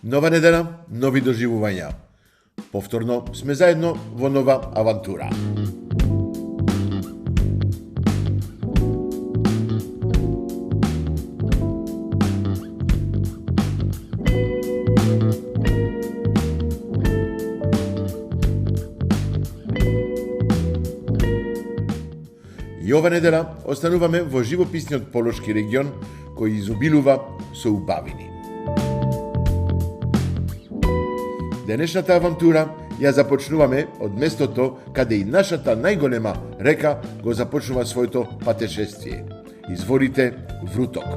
Нова недела, нови доживувања. Повторно сме заедно во нова авантура. И ова недела остануваме во живописниот Полошки регион кој изобилува со убавини. Денешната авантура ја започнуваме од местото каде и нашата најголема река го започнува своето патешествие. Изворите Вруток.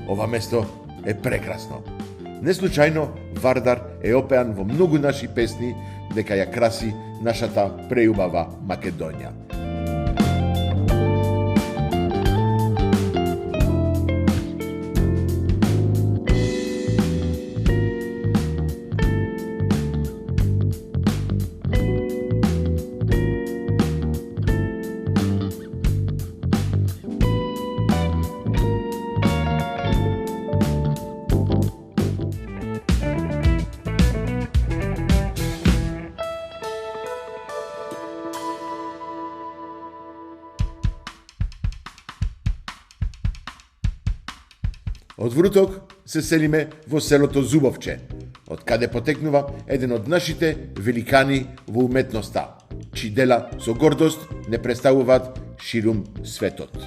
Ова место е прекрасно. Неслучајно Вардар е опеан во многу наши песни дека ја краси нашата преубава Македонија. Од Вруток се селиме во селото Зубовче, од каде потекнува еден од нашите великани во уметноста, чии дела со гордост не представуваат ширум светот.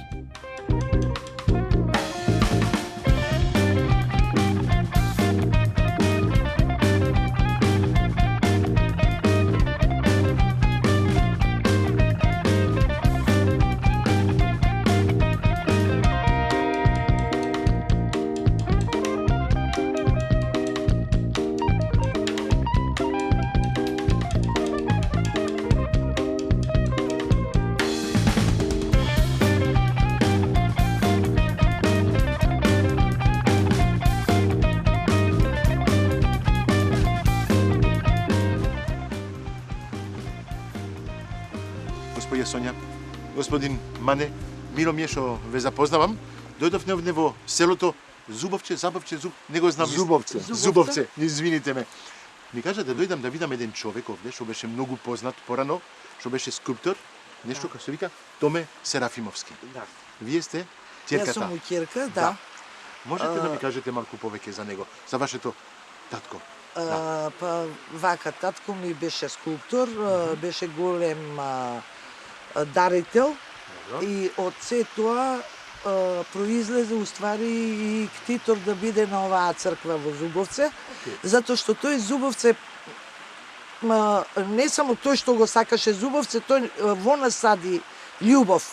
Господја Сонја, господин Мане, мило ми е што ве запознавам. Дојдовме овде во селото Зубовче, не го знам. Зубовце, извините ме. Ми кажа да дојдам да видам еден човек овде, што беше многу познат порано, што беше скулптор, нешто како се вика Томе Серафимовски. Да. Вие сте ќерката. Јас сум ќерка, да. Можете да ми кажете малку повеќе за него, за вашето татко? Па вака, татко ми беше скулптор, беше голем дарител и од се тоа произлезе уствари и ктитор да биде на оваа црква во Зубовце, затоа што тој Зубовце не само тој што го сакаше Зубовце, тој во нас сади љубов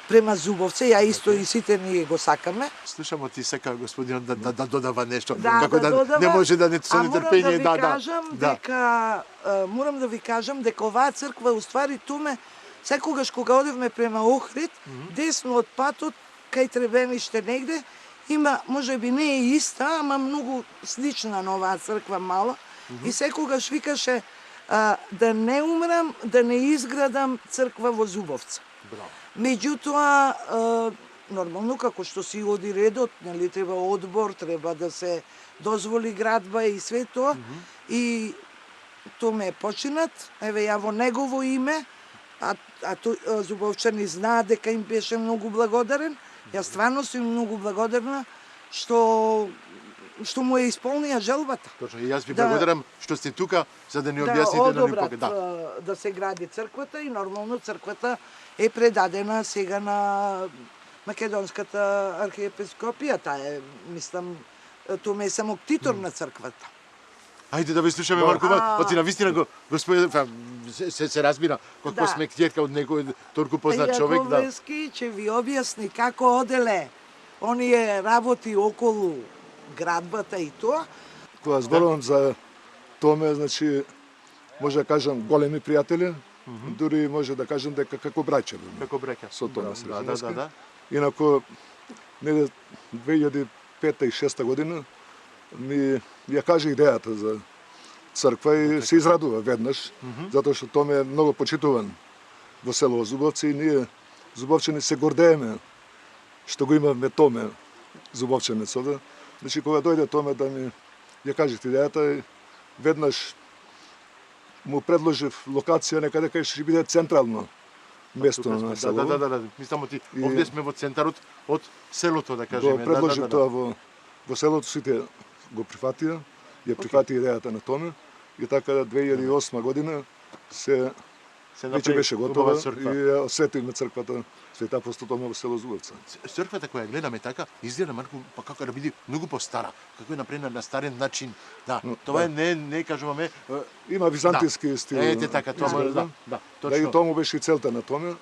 према Зубовце, ја исто и сите ние го сакаме. Слушам од ти сека господинот да додава нешто, како додава, не може да не со нетрпение морам да ви кажам дека оваа црква уствари туме секогаш кога одевме према Охрид, десно од патот кај Требениште негде, има, можеби не е иста, ама многу слична на оваа црква мала, и секогаш викаше да не умрам, да не изградам црква во Зубовца. Меѓутоа, нормално како што си оди редот, нели треба одбор, треба да се дозволи градба и све тоа, и тоа ме е починат, еве ја во негово име, Зубовчани знаат дека им беше многу благодарен. Јас стварно сум многу благодарна што му е исполнија желбата. Точно, и јас ви благодарам што сте тука за да ни објасните да одобрат да се гради црквата и нормално црквата е предадена сега на Македонската архиепископија. Таа е, мислам, тоа е само ктитор на црквата. Ајде да ве слушаме малку, оти на вистина господин се разбира како сме ктјерка од некој толку познат човек да. Јаковлевски ќе ви објасни како оделе оние работи околу градбата и тоа. Кога зборувам за Томе, значи може да кажам големи пријатели, дури може да кажам дека како браќа бе. Како браќа. Со Томе Срежановски. Да. Инаку, неде 2005 и 2006 година ми ја кажа идејата за црква и се израдува веднаш, затоа што Томе е многу почитуван во село Зубовци и ние зубовчани се гордееме што го имаме Томе Зубовчанец овде. Значи кога дојде Томе да ми ја кажат идејата, веднаш му предложив локација некаде кај што ќе биде централно место на село. Да. Мислам ти, овде сме во центарот од селото, да Го кажеме. предложив тоа во селото, сите го прифатија, ја прифати идејата на Томе и така 2008 година се веќе беше готова и ја осветивме црквата Свети апостол Томе во село Зубовца. Црквата која гледаме така, изгледа малку па како да биде многу постара, како е направена на старен начин. Да, тоа е не кажуваме Има византијски стил. Ете така, тоа да, Да, точно. и тоа беше и целта на Томе,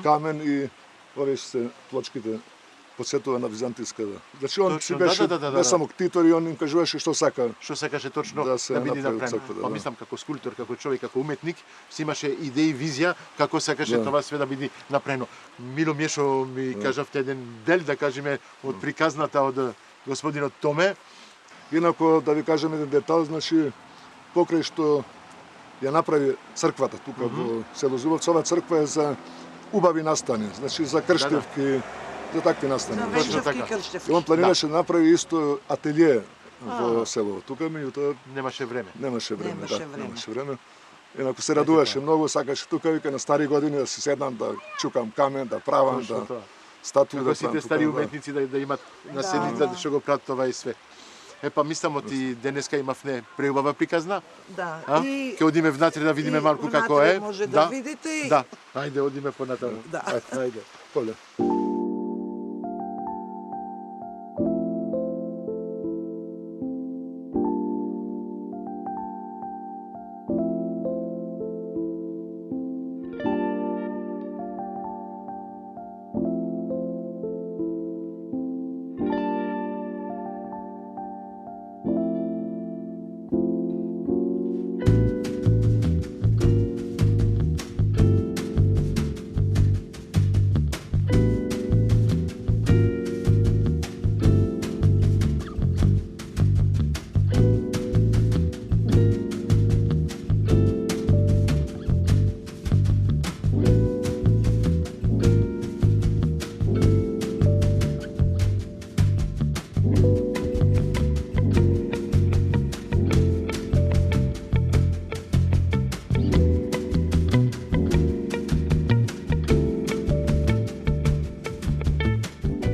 камен и овие се плочките подсетува на византијска. Значи он си беше не само ктитор и он им кажуваше што сака. Што сакаше точно Да се да биде направи направено. црква, Па да. мислам како скулптор, како човек, како уметник, си имаше идеи, визија како сакаше Да. тоа све да биде направено. Мило Мешо ми кажавте еден дел, да кажеме, од приказната од господинот Томе. Инаку да ви кажам еден детал, значи покрај што ја направи црквата тука во село Зубовци, оваа црква е за убави настани, значи за крштевки, за такви настани. За Значи, вечерки и и крштевки. он планираше да направи исто ателје во село. Тука меѓутоа Немаше време. немаше време, Немаше да, време. немаше време. Инаку се радуваше многу, сакаше тука вика на стари години да се седнам да чукам камен, да правам, Точно да тоа. статуи Како да сите правам стари тука, да. уметници да имат наследница да. што го прават тоа и све. Епа мислам ти денеска имавме преубава приказна. Да. А? И Ке одиме внатре да видиме и малку како внатре е. може да видите и- Да, ајде одиме понатаму. Да. Ајде. Поле.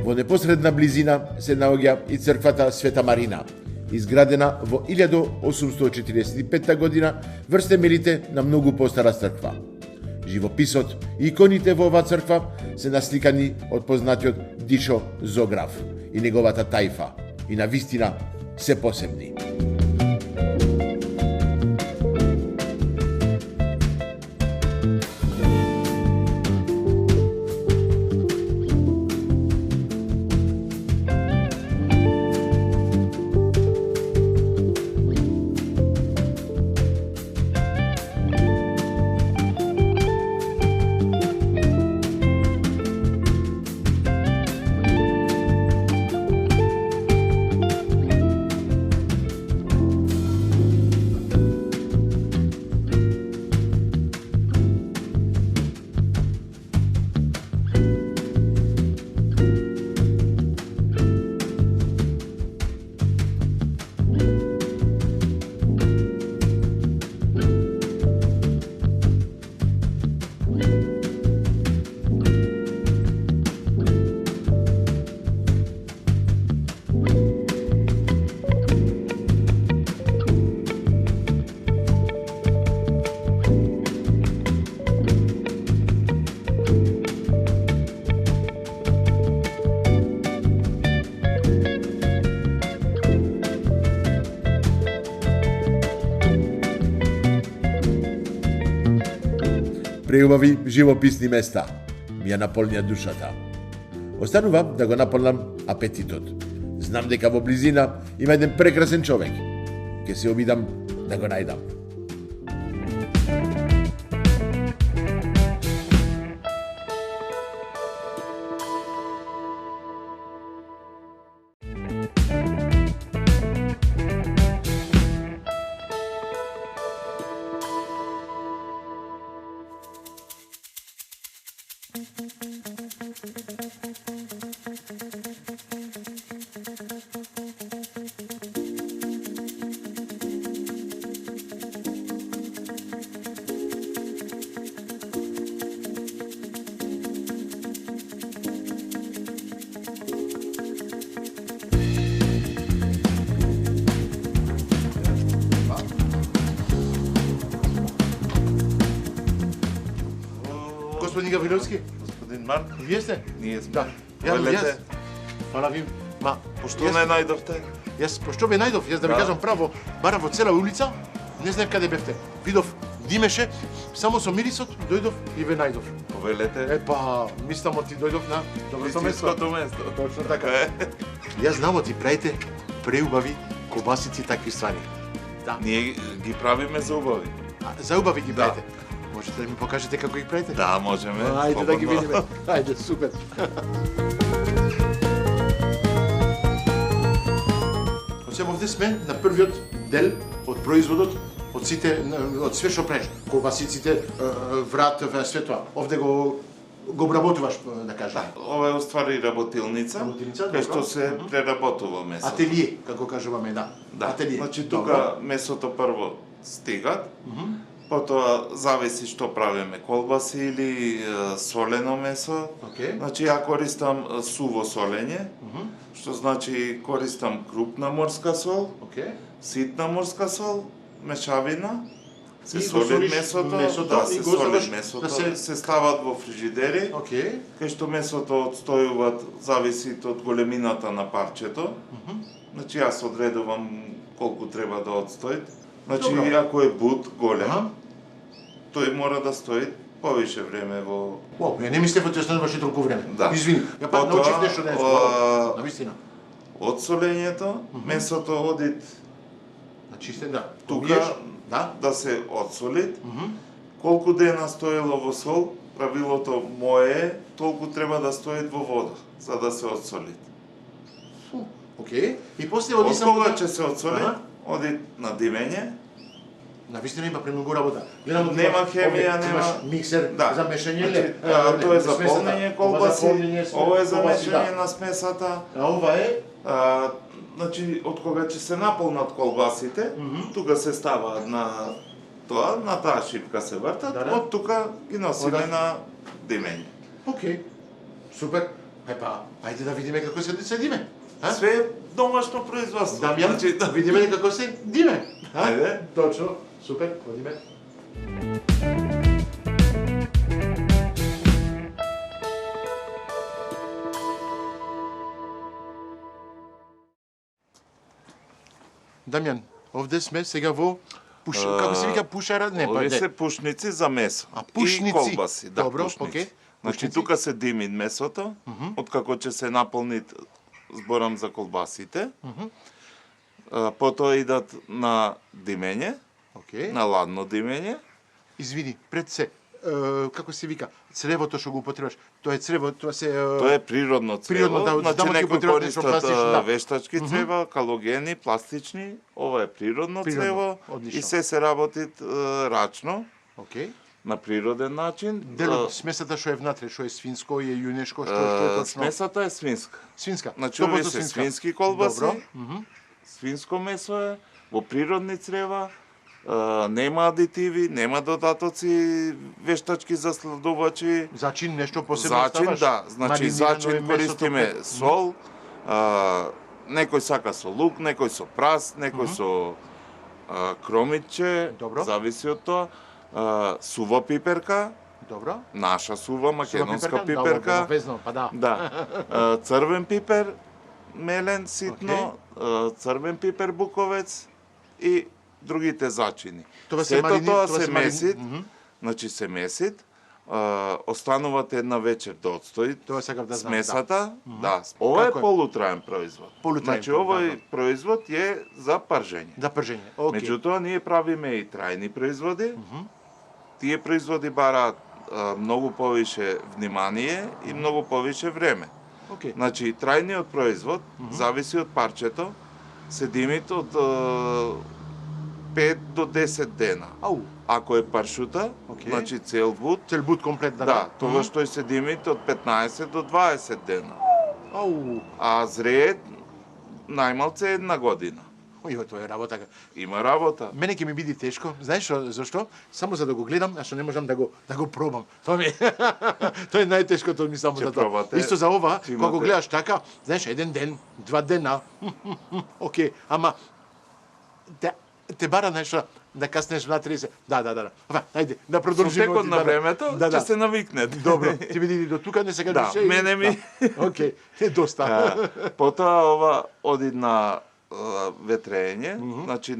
Во непосредна близина се наоѓа и црквата Света Марина, изградена во 1845 година врз темелите на многу постара црква. Живописот и иконите во оваа црква се насликани од познатиот Дишо Зограф и неговата тајфа, и на вистина се посебни. Преубави живописни места ми ја наполнија душата. Останува да го наполнам апетитот. Знам дека во близина има еден прекрасен човек. Ке се обидам да го најдам. Господин Гавриловски, Господин Марк, вие сте? ние сме. Да. Јас, Дојдете. Фала ви. Ма, Пошто јас- не најдовте? Јас пошто ве најдов, јас да ви Да. кажам право, барам во цела улица, не знаев каде бевте. Видов, димеше, само со мирисот дојдов и ве најдов. Повелете. Епа, мислам ти дојдов на доброто место. Истинското место. Точно така. Е, Јас знам ти правите преубави кобасици и такви ствари. Да. Ние ги правиме за убави. А, за убави ги Да. правите. Можете да ми покажете како ги правите? Да, можеме. Ајде да ги слободно. видиме. Ајде, супер. Сега овде сме на првиот дел од производот, од сите, од све што правиш. Колбасиците, врат, све тоа. Овде го обработуваш, да кажам. Ова е уствари работилница, Работилница, кај добро. што се преработува месо. Ателие, како кажуваме, да. Да. Ателие. Значи Добро. тука месото прво стигат, потоа зависи што правиме, колбаси или солено месо. Океј. Значи ја користам суво солење, што значи користам крупна морска сол, Океј. ситна морска сол, мешавина, се И го соли солиш месото, месото да, и се го соли оставаш месото, да се- се стават во фрижидери, Океј. кај што месото одстојуваат зависи од големината на парчето. Значи јас одредувам колку треба да одстои. Значи Добро. ако е бут голем, Аха. тој мора да стои повише време во О, ја не мислев да ти остануваше толку време. Да. Извини, ја па Потоа, научив нешто денес. Навистина. од солењето, месото оди На чистен, да. тука Помиеш, да. да се одсоли. Колку дена стоело во сол, правилото мое е толку треба да стои во вода за да се одсоли. Океј. И после оди Од само кога да... ќе се одсоли, Аха. оди на димење. Навистина има премногу работа. Гледам Нема имаш хемија, овде, нема- Имаш миксер Да. за мешање, Значи, ле? тоа е за смесата. полнење Ова за колбаси, полнење све, ова е за колбаси, мешање да. на смесата. А ова е? Значи, од кога ќе се наполнат колбасите, тука се ставаат на тоа, на таа шипка се вртат, Да, да. од тука ги носиме Ода. на димење. Океј. Супер. Епа, ајде да видиме како се диме. А? Све е домашно производство. Дамјан, Значи, да видиме како се диме. А? Ајде. Точно. Супер, одиме. Дамјан, овде сме сега во како се вика пушара? Не, па овие не. се пушници за месо. А, пушници. И колбаси, да, Добро, пушници. окей. Значи Пушници. тука се дими месото, откако ќе се наполни, зборам за колбасите. Потоа идат на димење, Океј. на ладно димење. Извини, пред се, како се вика, цревото што го употребаш, тоа е црево, тоа се... Тоа е природно црево. Природно, да, значи знам, ќе некои употребат нешто користат пластично, да. вештачки црева, калогени, пластични. Ова е природно Природно, црево одлично. и се работи рачно, Океј. на природен начин. Делот смесата што е внатре, што е свинско, е јунешко, што е точно? Смесата е свинска. Свинска. Значи 100% овие се свински колбаси, Добро. свинско месо е, во природни црева, нема адитиви, нема додатоци, вештачки засладувачи. Зачин нешто посебно Зачин, ставаш? да, значи Маринирано е зачин месото користиме пред- сол, некој сака со лук, некој со прас, некој со кромитче, Добро. зависи од тоа. Сува пиперка, Добро. наша сува, македонска Сува пиперка. Да, везно, па да. Да. Црвен пипер, мелен, ситно, црвен пипер буковец и другите зачини. Тоа се Сето марини- тоа тоа се се марини- месит, значи се месит, останувате една вечер да одстои Тоа сакав да знам. смесата. Да. Ова е Како е? полутраен производ. Полутраен Значи производ, овој да. производ е за паржење. Да пржење. Океј. Меѓутоа ние правиме и трајни производи. Тие производи бараат многу повише внимание и многу повише време. Океј. Значи, трајниот производ зависи од парчето, се димит од 5 до 10 дена. Ау, Ако е паршута, Окей. значи цел буд, цел бут комплет да, тогаш тој се димит од 15 до 20 дена. Ау, А зрее најмалце 1 година. ој, тоа е работа. Има работа. Мене ќе ми биде тешко, знаеш зашто? Само за да го гледам, а што не можам да го пробам. Тоа ми тоа е најтешкото ми само Ќе за тоа. пробате. Исто за ова, Ќе кога го имате- гледаш така, знаеш, 1 ден, 2 дена. Океј, ама те бара нешто да каснеш внатре и се. Да. Ова, ајде, да Со продолжиме. текот на времето ќе се навикне. Добро, ти види до тука не сега Да, душе. мене ми- Океј, е доста. Потоа ова оди на ветрење, значи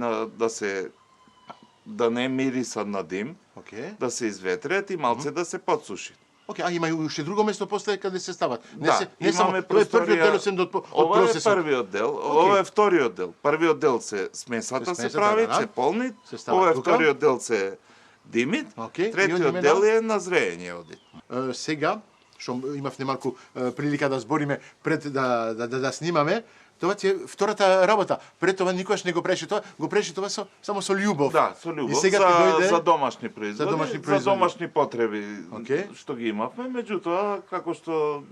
да не мириса на дим, Океј. да се изветрет и малце да се подсуши. Океј, а има и уште друго место после каде се стават. Да, не само имаме тоа е првиот просторија. дел освен од Ова е процесот. првиот дел, ова е вториот дел. Првиот дел се смесата се Смесата, прави, да. се полни, Се става ова е тука. вториот дел се димит, Океј, и третиот одиме дел на- е на зреење оди. Сега, што имав немалку прилика да збориме пред да снимаме, тоа ти е втората работа. Пред това никогаш не го преше тоа, го преше тоа само со љубов. Да, со И љубов сега ти дојде за домашни производи, за домашни за производи. домашни потреби Океј. што ги имавме, меѓутоа како што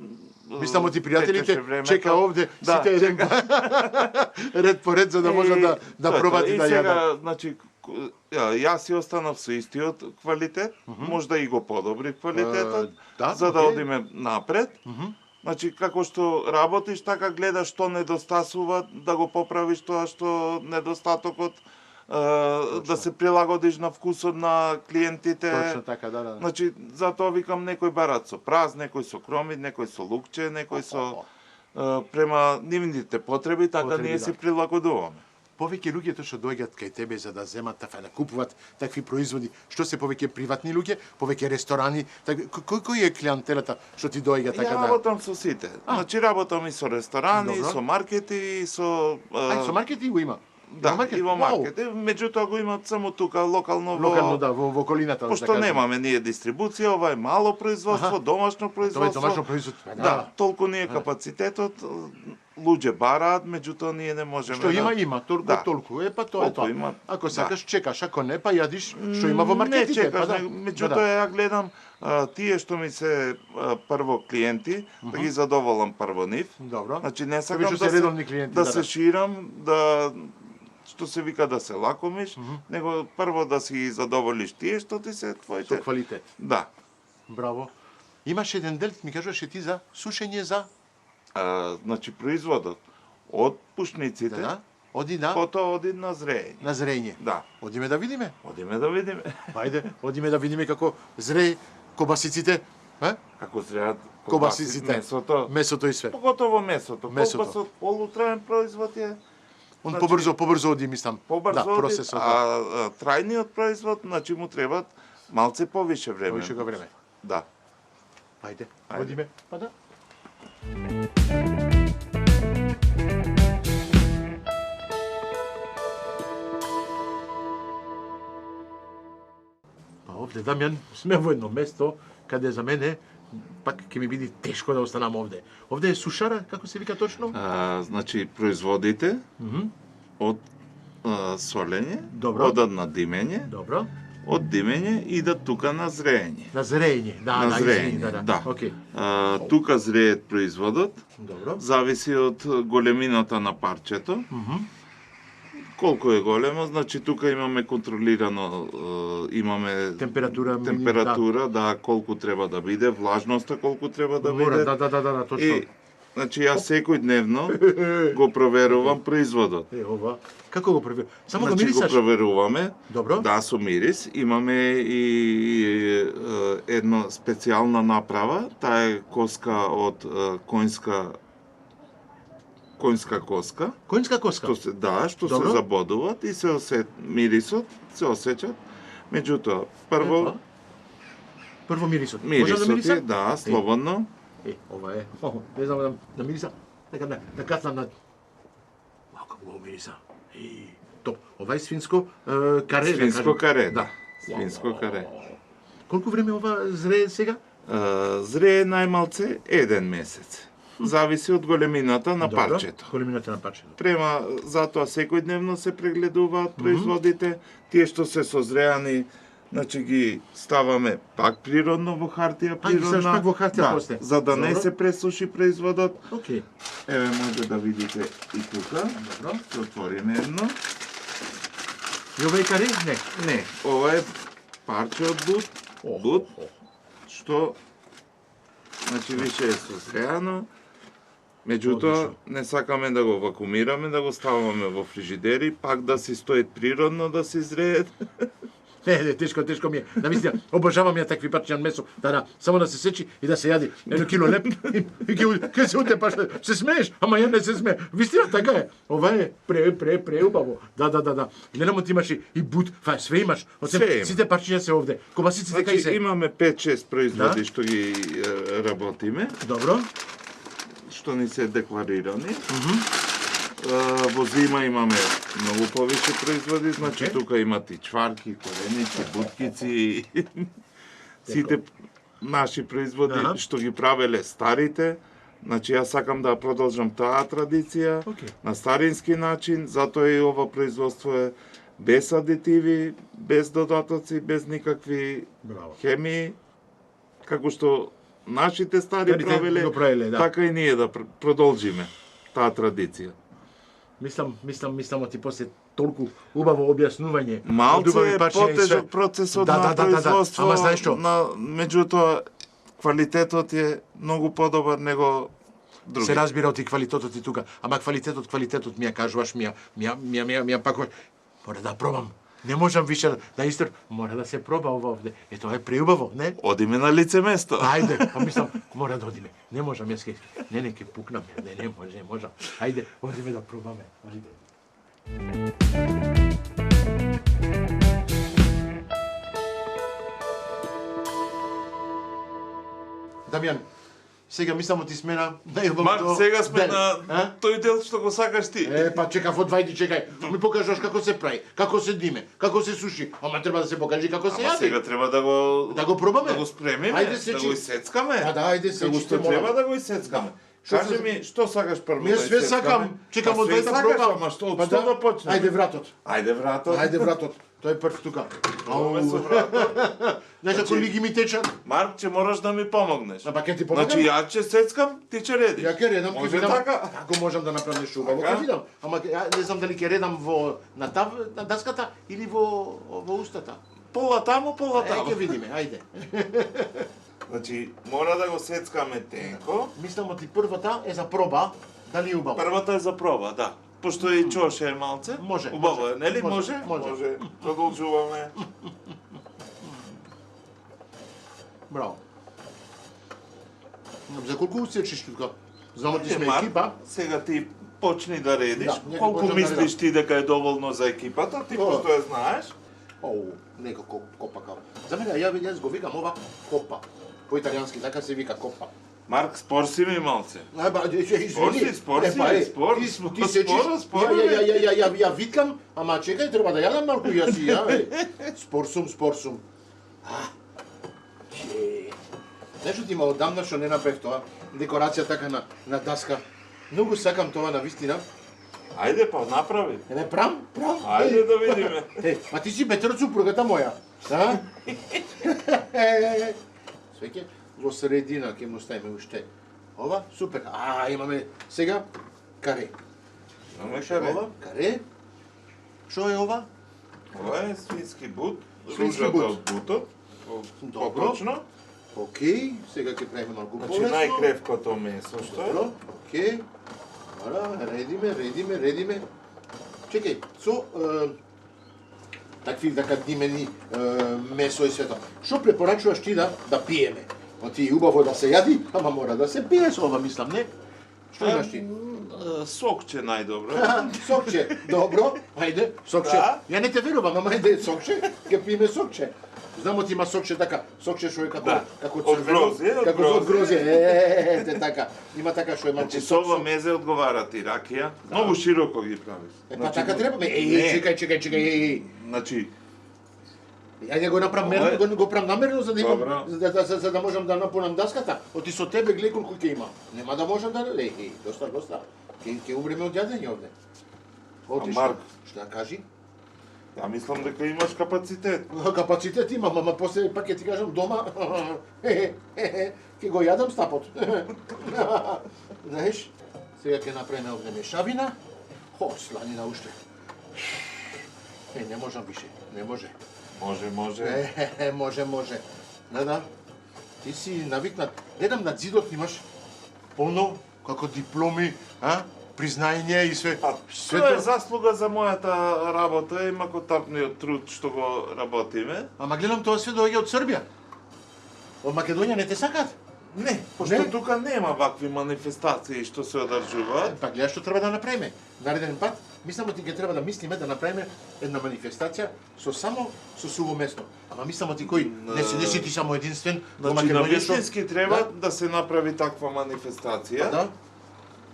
Мислам ти пријателите течеше времето, чека овде да, сите еден ред по ред за да можат да тоа е пробат тоа. и да сега, јадат. значи, јас си останав со истиот квалитет, можда и го подобрив квалитетот, да, за да окей. одиме напред. Значи, како што работиш, така гледаш што недостасува, да го поправиш тоа што недостатокот, да се прилагодиш на вкусот на клиентите. Точно така, да. Значи, затоа викам некој барат со праз, некој со кромит, некој со лукче, некој со према нивните потреби, така Потреби, ние да. се прилагодуваме. Повеќе луѓето што доаѓаат кај тебе за да земат да купуваат такви производи, што се повеќе приватни луѓе, повеќе ресторани, кој е клиентелата што ти доаѓа така Ја да? работам со сите. Значи, работам и со ресторани, Добро. со маркети, и со... Ај, со маркетинг го има. Да, маркет? и во Вау! маркет. Меѓутоа го имат само тука, локално, Локално, да, во околината. да Пошто кажем. немаме ние дистрибуција, ова е мало производство, Аха. домашно Тоа е производство. домашно производство. Да, толку ни е капацитетот, луѓе бараат, меѓутоа ние не можеме Што има, толку, Да. толку. Е, па тоа е Толку тоа. има, Ако да. сакаш, чекаш, ако не, па јадиш што има во маркетите. Не чекаш, па да. меѓутоа ја гледам тие што ми се прво клиенти, да ги задоволам прво нив. Добро. Значи не Тоа сакам више се редовни клиенти, да да, се да. ширам, да што се вика да се лакомиш, него прво да си ги задоволиш тие што ти се Со твоите. квалитет. Да. Браво. Имаш еден дел, ми кажуваше ти за сушење за Значи производот од пушниците, да, оди на потоа оди на зреење. на зрење. Да. Одиме да видиме. Одиме да видиме Ајде, одиме да видиме како зрее кобасиците, како зреат Кобасиците. месото. месото и све. Поготово месото. Месото. Колку со полутраен производ е Он Значи, побрзо оди, мислам. побрзо да, оди, процесот. а трајниот производ, значи му требат малце повише време. Повише го време. Да. Ајде, Ајде. одиме. Па да. Па овде, Дамјан, сме во едно место каде за мене пак ќе ми биде тешко да останам овде. Овде е сушара, како се вика точно? Значи производите од солење, Добро. одат на димење, Добро. од димење идат тука на зреење. На зрење, да, На да, зрење, извини, да. да. Океј. Тука зреет производот, Добро. зависи од големината на парчето. Колку е големо, значи тука имаме контролирано, имаме температура, да, колку треба да биде, влажноста колку треба да Мора, биде. да, точно. И, значи јас секој дневно го проверувам производот. Ова. Како го проверуваш? Само го Значи го мирисаш? проверуваме, Добро. да, со мирис. Имаме и една специјална направа, таа е коска од конјска коска, Конјска коска. што Добро. се забодуваат и се мирисот се осеќат. Меѓутоа, прво Прво мирисот. Можам да мирисот мирисам? е, да, слободно. Ова е. Не знам да мириса. Така да кацнам на... Вау, како го мириса. Топ. Ова е свинско каре. Свинско каре, Да. да. Свинско каре. Колку време ова зрее сега? Зрее најмалце 1 месец. зависи од големината на парчето. Големината на парчето. Према затоа секојдневно се прегледуваат производите, тие што се созреани, значи ги ставаме пак природно во хартија ги ставаш природна. пак во хартија после. За да не Добро. се пресуши производот. Океј. Еве може да видите и тука. Добро. Се отвориме едно. И ова е каре? Не. Не, ова е парче од бут. Бут, што значи више е созреано. Меѓутоа, не сакаме да го вакуумираме, да го ставаме во фрижидери, пак да си стои природно да се изреет. Не, тешко ми е. Да мислам, обожавам ја такви парчиња од месо, само да се сечи и да се јади. Едно кило леп и ке се утепаш. Се смееш, ама ја не се смее. Вистина така е. Ова е преубаво. Да. Гледам ти имаш и бут, све имаш. Све има. Сите парчиња се овде. Кобасиците кај се. Значи, имаме 5-6 производи Да. што ги работиме, Добро. што ни се декларирани. Во зима имаме многу повеќе производи, значи Океј. тука имате и чварки, кореници, буткици, сите наши производи Аха. што ги правеле старите. Значи јас сакам да продолжам таа традиција Океј. на старински начин, затоа и ова производство е без адитиви, без додатоци, без никакви Браво. хемии, како што нашите стари Старите правеле, го правеле, да. така и ние да продолжиме таа традиција. Мислам ти после толку убаво објаснување. Малце убави е парчиња и све. потежок процесот Да, на да. производство, Ама знаеш што? меѓутоа квалитетот е многу подобар него други. Се разбира од и квалитетот и тука, ама квалитетот ми ја кажуваш, ми ја пак мора да пробам. Не можам више да истр, мора да се проба ова овде. Е тоа е преубаво, не? Одиме на лице место. Ајде, мислам, мора да одиме. Не можам, јас не ќе пукнам, не можам. Ајде, одиме да пробаме. Ајде. Дамјан, сега мислам ти смена Марк, сега сме ден, на а? тој дел што го сакаш ти. Па чекав од вајди, чекај. Ми покажаш како се прави, како се диме, како се суши. Ама треба да се покажи како се Ама јади. сега треба да го пробаме. да го спремиме, Ајде, да сечи. го исецкаме. Па да, ајде, Како сечи, што те треба молам. да го исецкаме. Што Кажи се- ми, што сакаш прво Ми да све исецкаме? сакам, чекам Па од све вајда сакаш, пробам. ама што, од Па што да почнеме? Ајде вратот. Ајде вратот. Ајде вратот. Тој е прв тука. Ове со вратот. Знаеш како Значи- лиги ми течат? Марк, ќе мораш да ми помогнеш. А па ќе ти помогам? Значи ја ќе сецкам, ти ќе редиш. Ја ќе редам, ќе Може видам така? како можам да направам нешто убаво, Така? ќе видам. Ама ја не знам дали ќе редам на даската или во устата. Пола таму, пола Ќе таму. видиме, ајде. Значи, мора да го сецкаме тенко. Мислам ти првата е за проба, дали е убаво. Првата е за проба, да. Пошто и чоше е малце. Може, Убаво може, е, нели? може, Може? може. Продолжуваме. Браво. За колку сечиш тука? Знамо ти сме Марк, екипа. Сега ти почни да редиш. Да, нека Колку почнем да мислиш ти дека е доволно за екипата? Ти О. пошто ја знаеш. Оу, некако копа као. За мене јас го викам ова копа. По италијански така се вика копа. Марк, спор си ми малце. Извини. Спор си, спор. Ти Спор, сечиш, спор, ја викам, ама чекај, треба да јадам малку јас и ја. Спор сум. Знаеш што ти има одамна што не направив тоа? Декорација така на даска. Многу сакам тоа на вистина. Ајде па направи. Еве прам. Ајде да видиме. Ма ти си бетер од супругата моја. Да? Свеќе во средина ќе му ставиме уште. Ова, супер. Имаме сега каре. Имаме каре. Ова, каре. Што е ова? Ова е свински бут. Свински Ружата бут. од бутот. Добро. Поточно. Океј, сега ќе правиме малку Значи полесно. најкревкото месо што е. Добро, океј. Мора, редиме. Чекај, со такви така димени месо и свето. Што препорачуваш ти да пиеме? Ти убаво да се јади, ама мора да се пие со ова, мислам, не? Што имаш ти? Сокче најдобро. Сокче, добро, ајде, сокче. Да. Ја не те верувам, ама ајде сокче, ќе пиеме сокче. Знамо ти има сокче така, сокче што е како Да. како Од грозје, од како од грозје. грозје. Те така. Има така што е малку Значи со ова мезе одговара ти ракија. Многу широко ги правиш. Па така треба. Чекај. Значи Ајде го направам мерно, го правам намерно за да имам Добро. за да можам да напунам даската. Оти со тебе гледај колку ќе има. Нема да можам да доста. Ќе умреме од јадење овде. Оти Марк? Што кажи? Ја мислам дека имаш капацитет. Капацитет имам, ама после пак ќе ти кажам дома. Ќе го јадам стапот. Знаеш? Сега ќе направиме овде мешавина. Сланина уште. Не можам више, не може. Може. Може. Да. Ти си навикнат. Гледам на зидот имаш полно како дипломи, признање и све. Тоа е заслуга за мојата работа и макотапниот труд што го работиме. Ама гледам тоа све доаѓа од Србија. Од Македонија не те сакат? Не, пошто тука нема вакви манифестации што се одржуваат. Па гледаш што треба да направиме. Нареден пат, мислам ти ќе треба да мислиме да направиме една манифестација со суво место. Ама мислам ти кој не си ти само единствен во Значи, на Македонија. вистински треба да се направи таква манифестација. Да.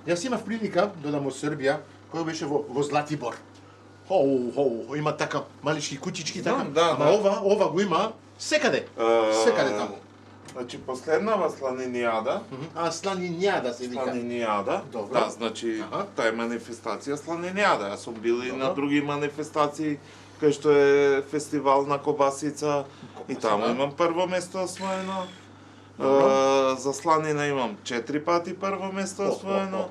Јас имав прилика да одам од Србија, кој беше во Златибор. Има така малички кутички така. Ама ова го има секаде. Секаде таму. Значи, последнава сланинијада. Сланинјада се вика. Сланинијада. Добро. Да, значи, таа е манифестација сланинијада. Јас сум бил и на други манифестации, кај што е фестивал на кобасица. И таму имам прво место освоено. За сланина имам 4 пати прво место освоено.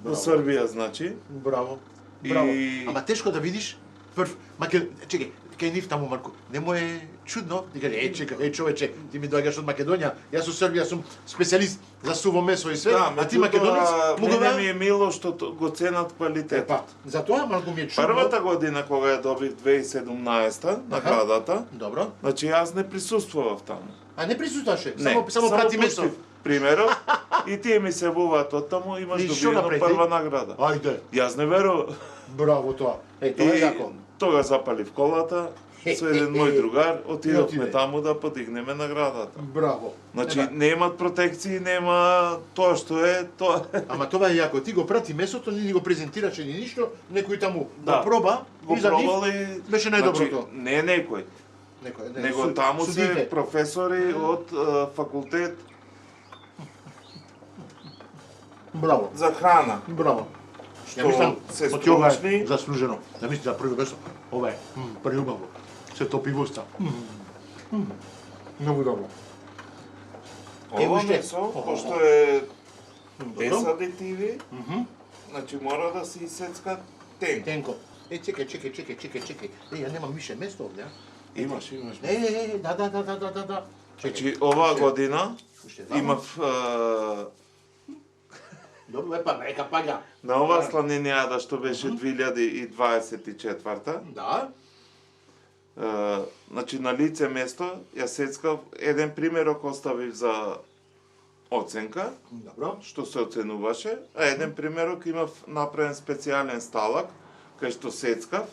Во Србија, значи. Браво. И- Ама тешко да видиш чекај, кај нив таму Марко, не му е чудно? Чекај, човече, ти ми доаѓаш од Македонија, јас од Србија сум специјалист за суво месо и све, а ти македонец, мене ми е мило што го ценат квалитетот. Па, затоа Марко ми е чудно. Првата година кога ја добив 2017 наградата, Добро. значи јас не присуствував таму. А не присуствуваше, Не, само прати место. пуштив примерот и тие ми се јавуваат од таму, имаш И што добиено направи? прва награда. Ајде, Јас не верував. браво тоа. Тоа е И јако. тога запалив колата, со еден мој другар, отидовме отиде. таму да подигнеме наградата. Браво. Значи, немаат протекции, нема тоа што е, тоа е. Ама тоа е јако. Ти го прати месото, ни го презентираше ни ништо, некој таму Да. го проба, Го и за нив пробали, беше најдоброто. Значи, не некој, него таму се судите. професори од факултет Браво. за храна. Браво. Што Ја мислам, се оти ова е стручни. заслужено. Ја мислам за прво место. Ова е преубаво. Се топи во уста. Многу добро. Ова уште? месо, пошто е без Добро. адитиви, значи мора да се исецка тенко. Тенко. Чекај. Ја немам више место овде, а? Имаш. Да. Значи, оваа година Уште двама. имав Добро, нека паѓа. на оваа сланинијада што беше 2024 Да. значи на лице место ја сецкав еден примерок оставив за оценка, Добро. што се оценуваше, а еден примерок имав направен специјален сталак, кај што сецкав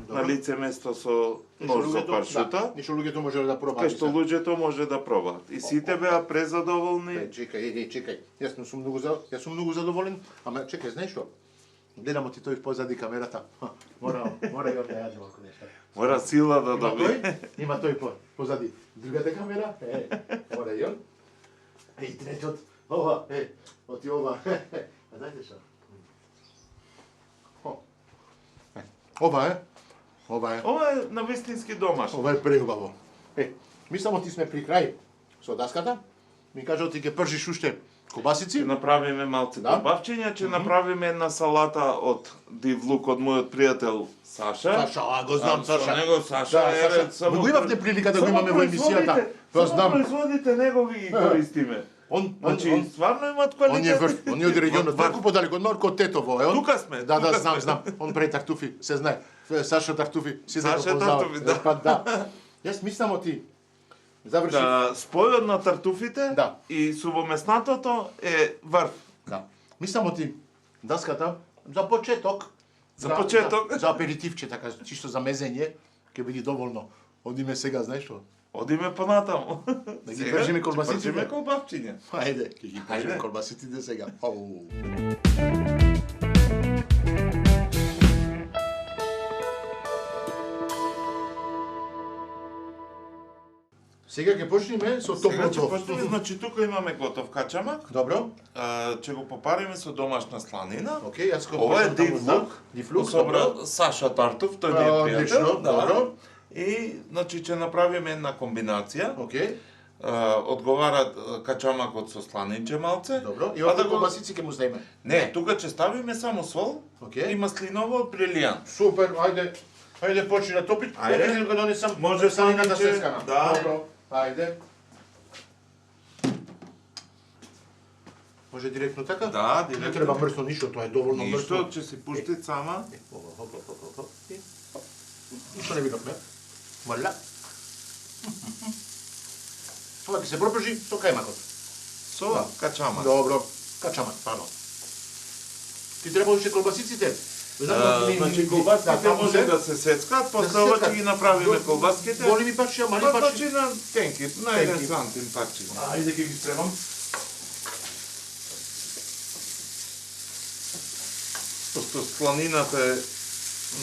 на лице место со нож за паршута, Ништо луѓето може да пробаат. кај што луѓето може да пробаат. И сите беа презадоволни. Чекај. Јас сум многу задоволен, ама чекај, знаеш што? Гледам ти тој позади камерата. Мора и да јадам ако нешто. Мора сила да Има доби. тој, има тој позади другата камера. Мора и он. И третот, ова, оти ова. А знаете што? Ова е. Ова е на вистински домаш. Ова е преубаво. Ми само ти сме при крај со даската. Ми кажа ти ќе пржиш уште кобасици. Ќе направиме малце Да. добавчиња, ќе направиме една салата од див лук од мојот пријател Саша. Саша, го знам Со Саша. него Саша, Да, еве, Саша. само Го имавте прилика да го само имаме во емисијата. Тоа само знам. производите негови ги користиме. Значи, стварно имаат Он е квалитет. врв, он е од регионот, толку подалеку од Марко Тетово, е он. Тука сме, Да, тука знам, сме. Он прави тартуфи, се знае. Саша Тартуфи, си да го Саша познава. Тартуфи, да. Па да. Јас мислам ти заврши. Да, спојот на тартуфите Да. и сувомеснатото е врв. Да. Мислам ти даската за почеток. За почеток. За аперитивче, така, чисто за мезење, ќе биде доволно. Одиме сега, знаеш што? Одиме понатаму. Да ги Сега пржиме ќе колбасиците? пржиме колбавчиња. Ајде, ќе ги пржиме Ајде. колбасиците сега. Ау. Сега ќе почнеме со Сега ќе топлото. почнеме, значи тука имаме готов качамак, Добро. ќе го попариме со домашна сланина. Окей, јас го Ова е почнам таму дивлук, Дивлук, собра добро. Саша Тартов, тој ми е Одлично, пријател. добро. И значи ќе направиме една комбинација. Окей, Одговара качамакот со сланинче малце. добро. И па овде го- колбасици ќе му ставиме. Не, тука ќе ставиме само сол Окей. и маслиново од брилијант. Супер, ајде. Ајде почни да топи. Ајде. Ајде го донесам. Може сланината сланинче, сескана. да. Добро. Ајде. Може директно така? Да, Не директно. треба мрсно ништо, тоа е доволно Ништо, мрсно. ќе си пушти сама. Ништо не видовме. Валя. Ова ќе се пропржи со кајмакот. Со качамак. Добро. Качамак, пардон. Ти треба уште колбасиците? Значи колбаските може да се сецкат, после ова ќе ги направиме колбаските. Големи парчиња, мали Па парчиња. значи на тенки, на 1 Тенки. сантим парчиња. Ајде ќе ги спремам. Пошто сланината е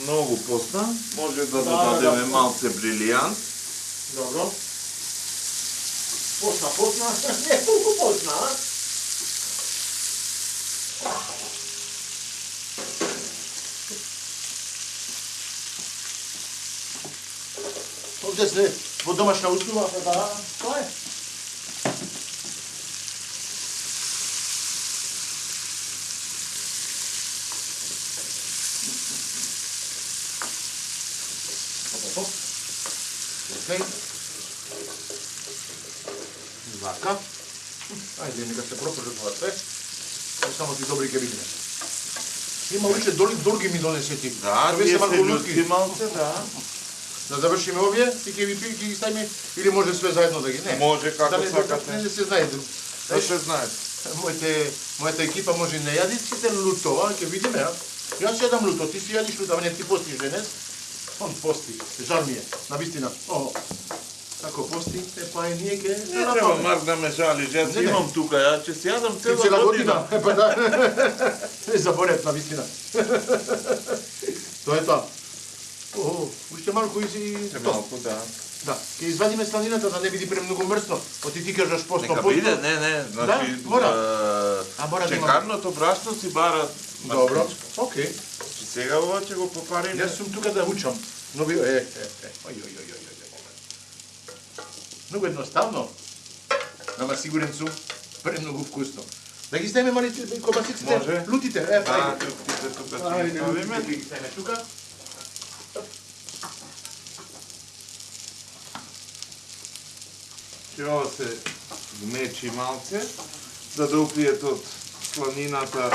многу посна, може да Да, додадеме да. малце брилијант. Добро. Посна, посна. Не толку посна, а? Овде сте во домашна услуга, да, тоа е. Оп. Окей. Вака. Ајде, нека се пропржи тоа све. Само ти добри ќе видиме. Има уште долги ми донесе ти. Да, Овие ние се малку се лутки. лутки малце, да. Да завршиме овие и ќе ги ставиме или може све заедно да ги не. Може како да не, сакате. Не се знае. Да се знае. Мојата екипа може не јади сите лутова, ќе видиме, а? Јас јадам луто, ти си јадиш луто, не ти постиш денес. Он пости, жал ми е, на вистина. О, како пости, па и ние ќе Не треба Марк да ме жалиш, јас Не, не. имам тука, ја ќе си јадам цела цела година. година. Па да. Не заборев на вистина. Тоа е тоа. О, уште малку и Се тоа. малку, да. Да, ќе извадиме сланината да не биде премногу мрсно. Оти ти кажаш посно. Нека биде, не, значи мора. А мора да има. чекарното брашно си бара Добро, мастичко. окей. Значи сега ова ќе го попариме. Јас сум тука да учам. Но ви ој. Многу едноставно. Ама сигурен сум премногу вкусно. Да ги ставиме малите колбасиците, Може. лутите, Да, ајде. тука тука ќе Ајде, ги ставиме. лутите ги ставиме тука. Ќе ова се вмечи малце, за да упијат од сланината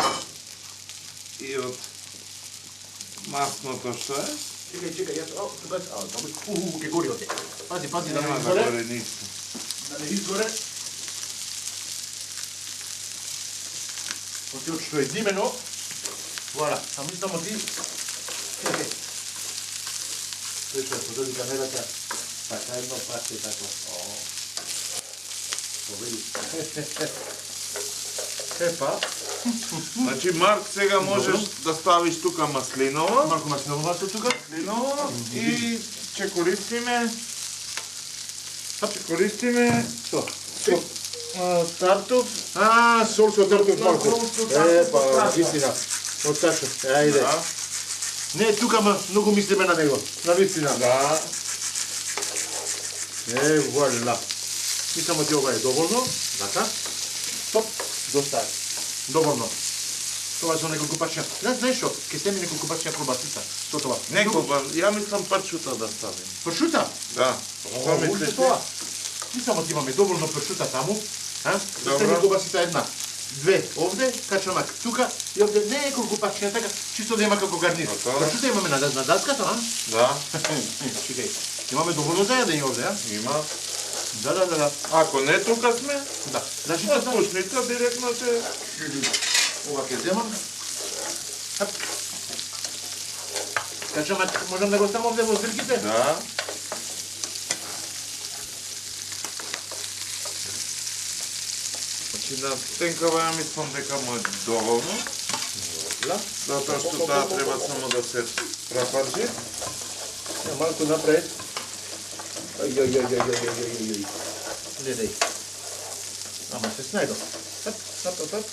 и од масното што е. Чекај, јас, тука, ќе гори оте. Пази, да Нема не да изгоре, горе ништо. да не изгоре. Оти од што е димено, вуаля, а ми само ти, тој што пододи камерата, така едно паче тако, повели. Епа, Значи Марк сега можеш да ставиш тука маслиново, малку маслиново масло тука, и ќе користиме што? тартов. Сол со тартов малку. Сол со тартов, Епа, така. вистина, од тачо, ајде. Да, Не, тука многу мислиме на него, на вистина. да. Вуаля. И само ти ова е доволно. Така. Стоп. Доста е. Доволно. Тоа со неколку пачиња. Знаеш што? Ке стеми неколку пачиња колбасица. Што тоа? Некога, ја мислам парчута да ставим. Пршута? Да. Што Уште мислиш? тоа. И само ти имаме доволно пршута таму. Да Добро. стеми колбасица една. Две овде, качамак тука и овде неколку пачиња така, чисто да има како гарнир. Готово. Пршута имаме на даската, а? Да, Чекај. Имаме доволно за јадење овде, а? има. Да. Ако не тука сме, Да. Значи од тоа пушница директно ќе... ова ќе земам. Качамак можам да го ставам овде во зрките? Да. Значи на тенкава ја мислам дека му е доволно. Да. Затоа што таа треба само да се прапаржи. Малку напред. Ај. Гледај. Ама се снајдо. Оп, оп, оп, оп.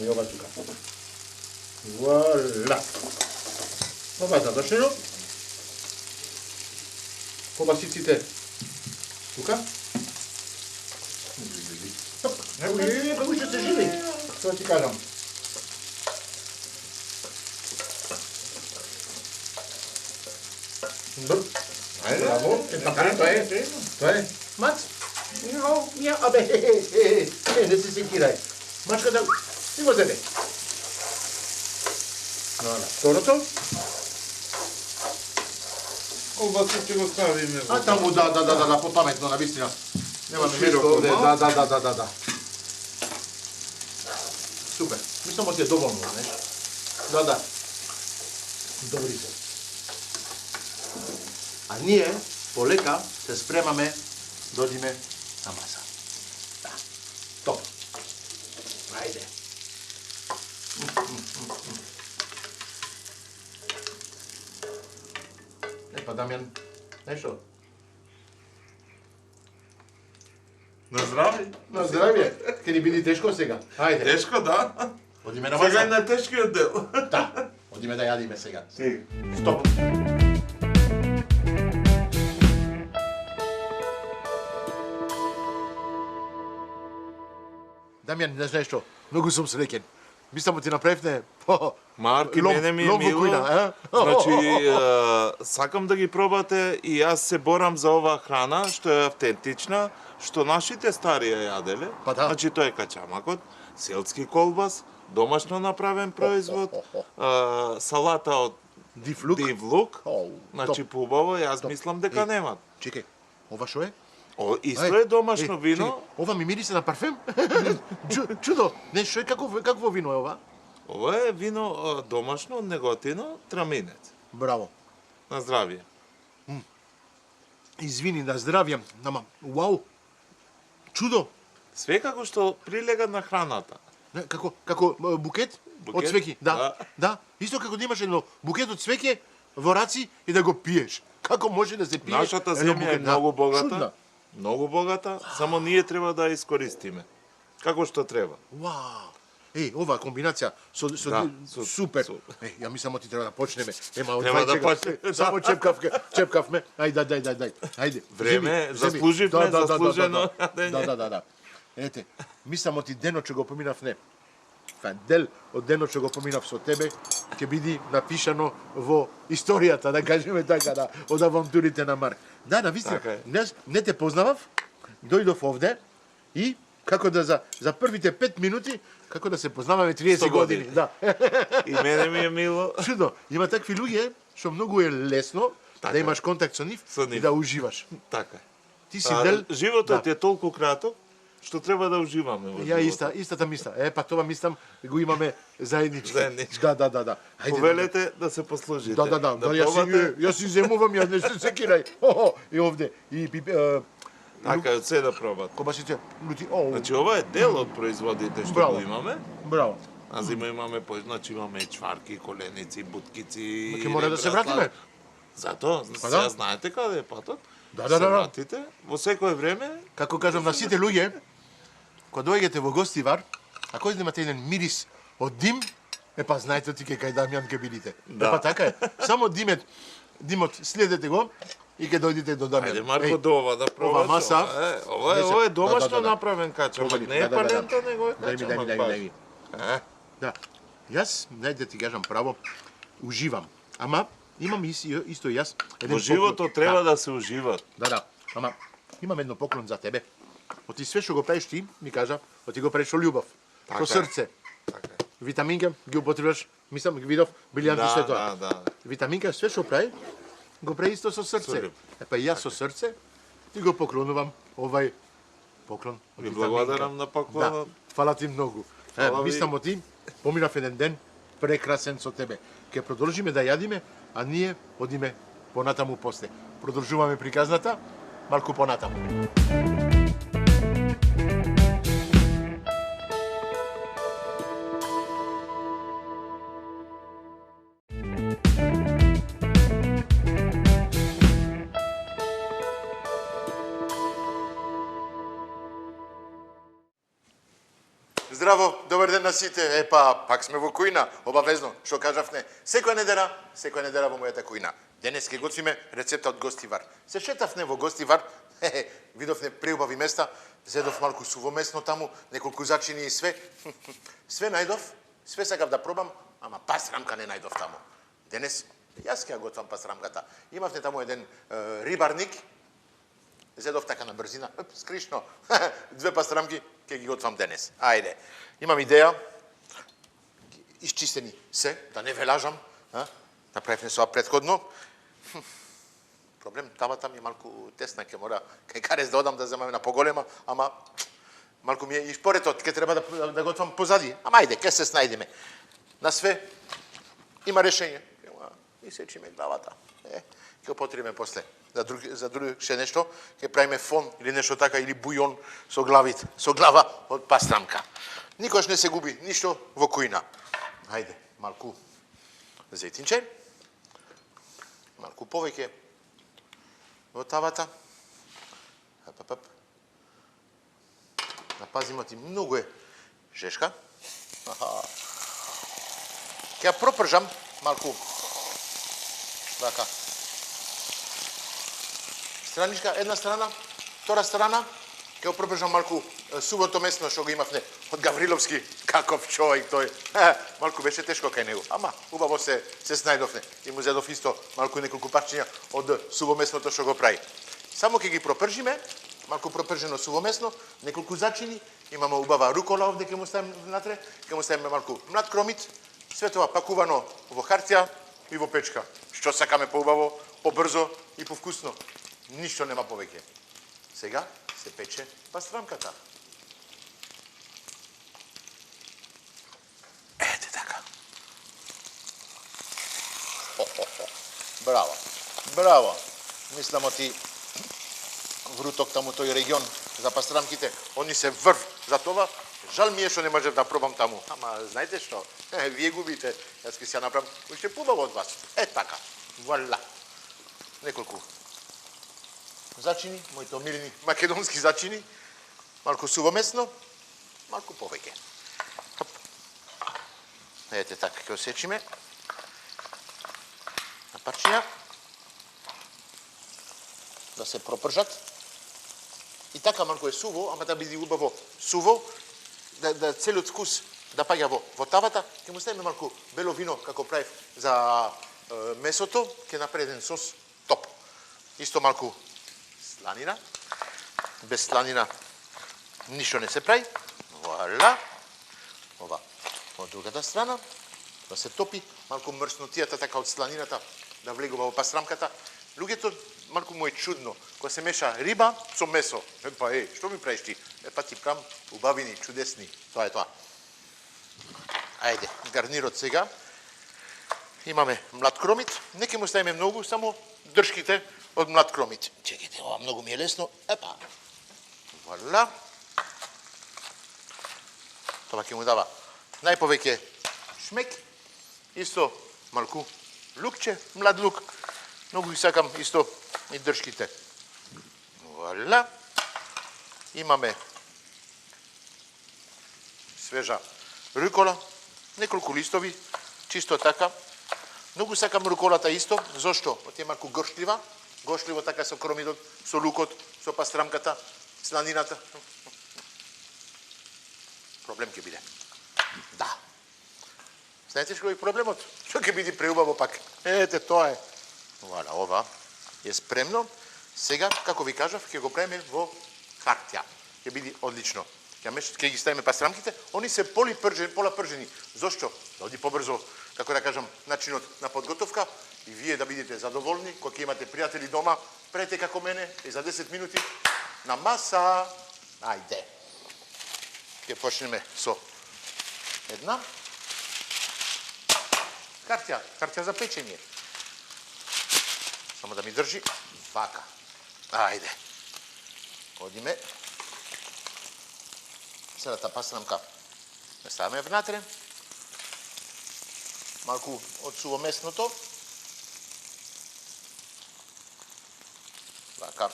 И ова тука. Вуаля. Ова е задошено. Кобасиците тука. Како ќе се живи? Што ти кажам? Ајде, браво. Тоа е. Мац. Ја, абе, не се секирај. Мачката, ти го земе. Второто. Колбаса ќе го ставиме. А таму, да, попаметно, на вистина. Нема место овде, да. Супер. Мислам ти е доволно, не? Да. Добри се. А ние полека се спремаме дојдеме на маса. Да. Топ. Ајде. Епа, Дамјан, нешто? На здраве. На здравје. Ке ни биде тешко сега. Ајде. Тешко, да. Одиме на Сега е маса. на тешкиот дел. Да. Одиме да јадиме сега. Сега. Стоп. Дамјан, не знаеш што? Многу сум среќен. Мислам ти направивме Марки, мене ми е мило. Значи, сакам да ги пробате и јас се борам за оваа храна, што е автентична, што нашите стари ја јаделе. Па да. Значи, тоа е качамакот, селски колбас, домашно направен производ, салата од Див лук. див лук. Оу, Значи, топ. побаво, јас Топ. мислам дека немат. Чекај, ова што е? О, исто е домашно вино. Чекај, ова ми мирисе на парфем? Чудо, не, што е, какво вино е ова? Ова е вино домашно од Неготино, Траминец. Браво. На здравје. Извини, на здравје, ама, вау, чудо. Све како што прилега на храната. Не, како букет? Од Букет? цвеќе, да. Исто како да имаш едно букет од цвеќе во раци и да го пиеш. Како може да се пие? Нашата едно земја е букет? многу богата. Чудна. Многу богата, само ние треба да ја искористиме. Како што треба. Вау. Ова комбинација со Да, супер. супер. Ја мислам ти треба да почнеме. Ема од Треба да двајчега. почнеме. Само чепкавме. Ајде, дај. Ајде. Време, земи. заслуживме, заслужено. Да. Ете, мислам ти денот што го поминавме. Дел од денот што го поминав со тебе ќе биде напишано во историјата, да кажеме така, да, од авантурите на Марк. Да, навистина. Така е. Не те познавав, дојдов овде и како да за првите 5 минути како да се познаваме 30 100 години. Да. И мене ми е мило. Чудо, има такви луѓе што многу е лесно Така да е. имаш контакт со нив Со нив. и да уживаш. Така е. Ти си дел. Животот Да. е толку краток, што треба да уживаме во Ја животот. истата мисла. Па тоа мислам го имаме заеднички. Заеднички. Да. Ајде. Повелете да се послужите. Да, јас си земувам, јас не се секирај. И овде. И Така, од се да пробат. кобасите, лути, Значи, ова е дел од производите што Браво. го имаме. браво. А зима имаме, значи имаме чварки, коленици, буткици. Ке мора да се вратиме. Затоа, Па сега да. знаете каде е патот. Да. Се вратите, во секое време. Како кажам на сите луѓе, кога доаѓате во гостивар, ако имате еден мирис од дим, па знаете ти кај Дамјан ке бидите. Да. Па така е. Само димот следете го и ке дојдете до Дамјан. Ајде, Марко, до ова да пробаш. маса. Ова е домашно Да. направен качамак. Пробај, Не е да. палента, него е Дај качамак. ми. баш. Да. Јас, да ти кажам право, уживам. Ама имам исто јас еден Во животот поклон. треба да се уживат. Да. Ама имам едно поклон за тебе. Оти све што го правиш ти, ми кажа, оти го правиш со љубов, Така со е. срце. Така е. Витаминка ги употребаш, мислам ги видов, брилјантни све тоа. Да. Витаминка све што прави, го прави исто со срце. Со љубов. Епа и јас со срце ти го поклонувам овај поклон. од Ви витаминка. благодарам на Да, поклонот. фала ти многу. Фала ви. Мислам ти, поминав еден ден прекрасен со тебе. Ке продолжиме да јадиме, а ние одиме понатаму после. Продолжуваме приказната малку понатаму. Здраво, добар ден на сите. Епа, пак сме во кујна, обавезно, што кажавме, секоја недела во мојата кујна. Денес ќе готвиме рецепта од гостивар. Се шетавме во гостивар, видовме преубави места, зедов малку суво месно таму, неколку зачини и све. Све најдов, све сакав да пробам, ама пастрамка не најдов таму. Денес јас ќе ја готвам пастрамката. Имавме таму еден рибарник, зедов така на брзина, скришно, 2 пастрамки, ќе ги готвам денес. Ајде, имам идеја, исчистени се, да не ве лажам, направивме со претходно. Проблем, тавата ми е малку тесна, ќе мора кај карес да одам да земам на поголема, ама малку ми е и шпоретот, ќе треба да готвам позади. Ама ајде, ќе се снајдеме. На све има решење. Исечиме главата. Ќе потребиме после. За друго ше нешто, ќе правиме фон или нешто така, или бујон со глава од пастрамка. Никош не се губи ништо во кујна. Ајде, малку зетинче, малку повеќе во тавата. Напазимо ти, многу е жешка. Ќе ја пропржам малку така. Страничка, една страна, втора страна, ќе го пропржам малку сувото месно што го имавме од Гавриловски, каков човек тој. Малку беше тешко кај него, ама убаво се снајдовме. И му зедов исто малку неколку парчиња од суво месното што го прави. Само ќе ги пропржиме, малку пропржено суво месно, неколку зачини, имаме убава рукола овде ќе му ставиме внатре, ќе му ставиме малку млад кромит, све тоа пакувано во хартија и во печка. Што сакаме поубаво, побрзо и повкусно. Ништо нема повеќе. Сега се пече пастрамката. Ете така. Браво. Браво. Мислам ти вруток таму тој регион за пастрамките. Они се врв за това. Жал ми е што не можев да пробам таму. Ама знаете што? Вие губите. Јас ќе си ја направам уште побаво од вас. Така. Вуаля. Неколку зачини, моите омилени македонски зачини, малку суво месно, малку повеќе. Ете така, ќе осечиме на парчиња, да се пропржат. И така малку е суво, ама да биде убаво суво, да целиот вкус да паѓа во тавата, ќе му ставиме малку бело вино, како правив за месото, ќе направи еден сос топ. Исто малку сланина. Без сланина ништо не се прави. Вуаля. Ова од другата страна. Да се топи малку мрснотијата така од сланината да влегува во пастрамката. Луѓето малку му е чудно кога се меша риба со месо. Епа што ми правиш ти? Епа ти правам убавини, чудесни. Тоа е тоа. Ајде, гарнирот сега. Имаме млад кромит. Не ќе му ставиме многу, само дршките од млад кромит. Чекайте, ова многу ми е лесно. Епа. Вуаля. Тоа ќе му дава најповеќе шмек. Исто малку лукче, млад лук. Многу ги сакам исто и дршките. Вуаля. Имаме свежа рукола, неколку листови, чисто така. Многу сакам руколата исто, зошто? Оти е малку горшлива, горшливо така со кромидот, со лукот, со пастрамката, сланината. Проблем ќе биде. Да. Знаете што е проблемот? Што ќе биде преубаво пак? Ете, тоа е. Вуаля, ова е спремно. Сега, како ви кажав, ќе го правиме во хартија. Ќе биде одлично. Ќе ги ставиме пастрамките, они се пола пржени. Зошто? Да оди побрзо, како да кажам, начинот на подготовка и вие да бидете задоволни, кога ќе имате пријатели дома, прете како мене и за 10 минути на маса. Ајде. Ќе почнеме со една хартија за печење. Само да ми држи вака. Ајде. Одиме. Целата пастрамка не ставаме внатре. Малку од сувомесното. Вака.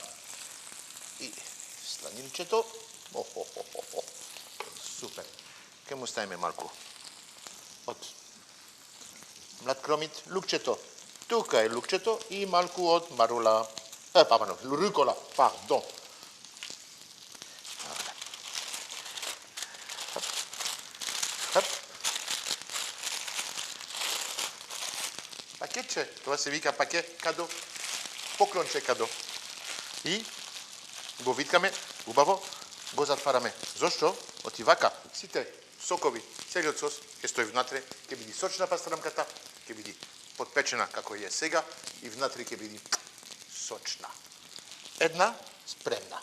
И сланинчето. Супер. ке му ставиме малку од млад кромит, лукчето. Тука е лукчето и малку од марула. Рукола, пардон. Хап. Пакетче, тоа се вика пакет кадо, поклонче кадо. И го виткаме, убаво, го затвараме. Зошто? Оти вака, сите сокови, целиот сос ќе стои внатре, ќе биде сочна пастрамката, ќе биде подпечена како е сега и внатре ќе биде сочна. Една спремна.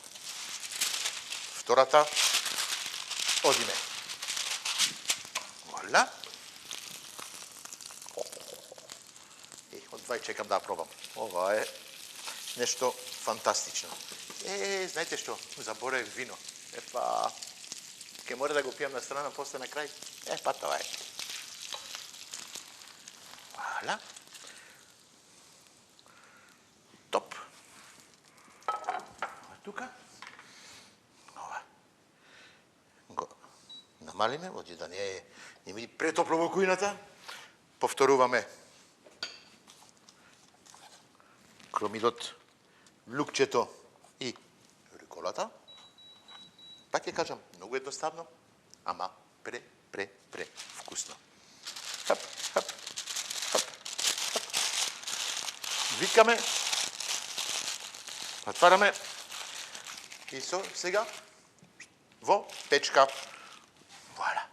Втората одиме. Воля. Одвај чекам да пробам. Ова е нешто фантастично. Знаете што? Заборев вино. Ке мора да го пијам на страна, после на крај. Тоа е. Валя. Топ. Ова тука. Ова. Го намалиме, оди да не биде претопло во кујната. Повторуваме кромидот, лукчето и руколата. Пак ќе кажам, многу едноставно, ама пре вкусно. Хап, хап, хап, хап. Викаме, отвараме и сега во печка. Вуаля.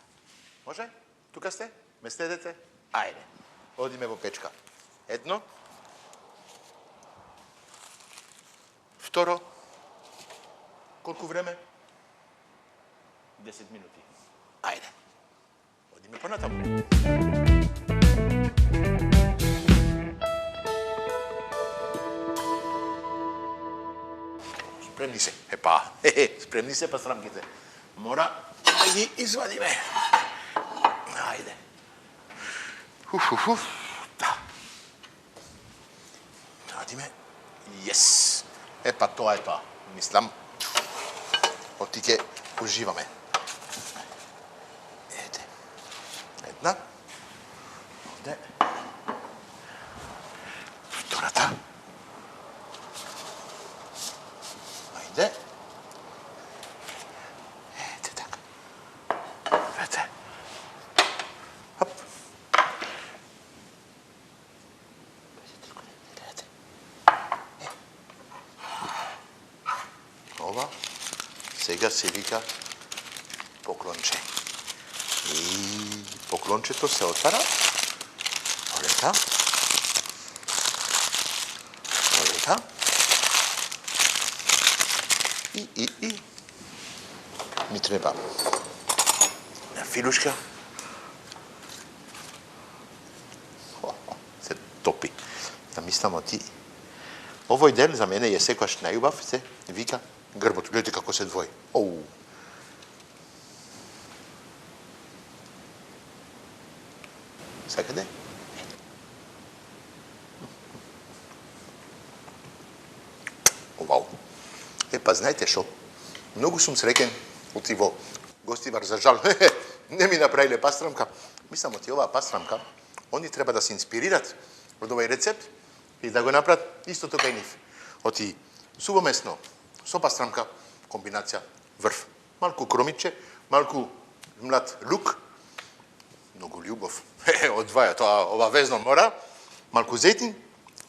Може? Тука сте? Ме следете? Ајде. Одиме во печка. Едно. Второ. Колку време? 10 минути. Ајде. Одиме понатаму. Спремни се. Спремни се пастрамките. Мора да ги извадиме. Ајде. Да. Радиме. Јес. Тоа е тоа. Мислам, оти ќе уживаме. Ете. Една. Овде. Втората. Ајде. Ете така. Ете. Хоп. Ова сега се вика поклонче. И поклончето се отвара. Олета. Олета. И ми треба на филушка. Се топи. Да мислам оти. Овој дел за мене е секогаш најубав, се вика грбот. Гледате како се двои. Оу. Секаде? Вау. Знаете што? Многу сум среќен оти во Гостивар, за жал. Не ми направиле пастрамка. Мислам оти оваа пастрамка, они треба да се инспирират од овој рецепт и да го направат истото кај нив. Оти сувомесно, со пастрамка, комбинација врв. Малку кромиче, малку млад лук, многу љубов. Одваја тоа, ова везно мора, малку зејтин,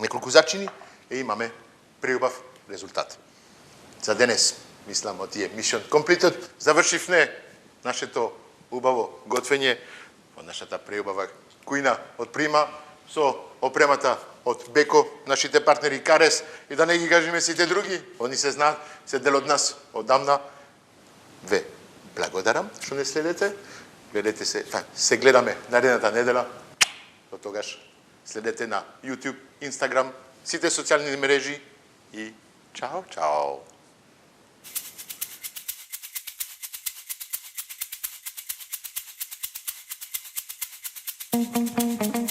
неколку зачини и имаме преубав резултат. За денес, мислам, оти е mission completed. Завршивме нашето убаво готвење од нашата преубава кујна од Прима со опремата од Беко, нашите партнери Карес и да не ги кажеме сите други, они се знаат, се дел од нас одамна. Ве благодарам што не следете. Гледате се гледаме наредната недела. До тогаш следете на YouTube, Instagram, сите социјални мрежи и чао, чао. Thank you.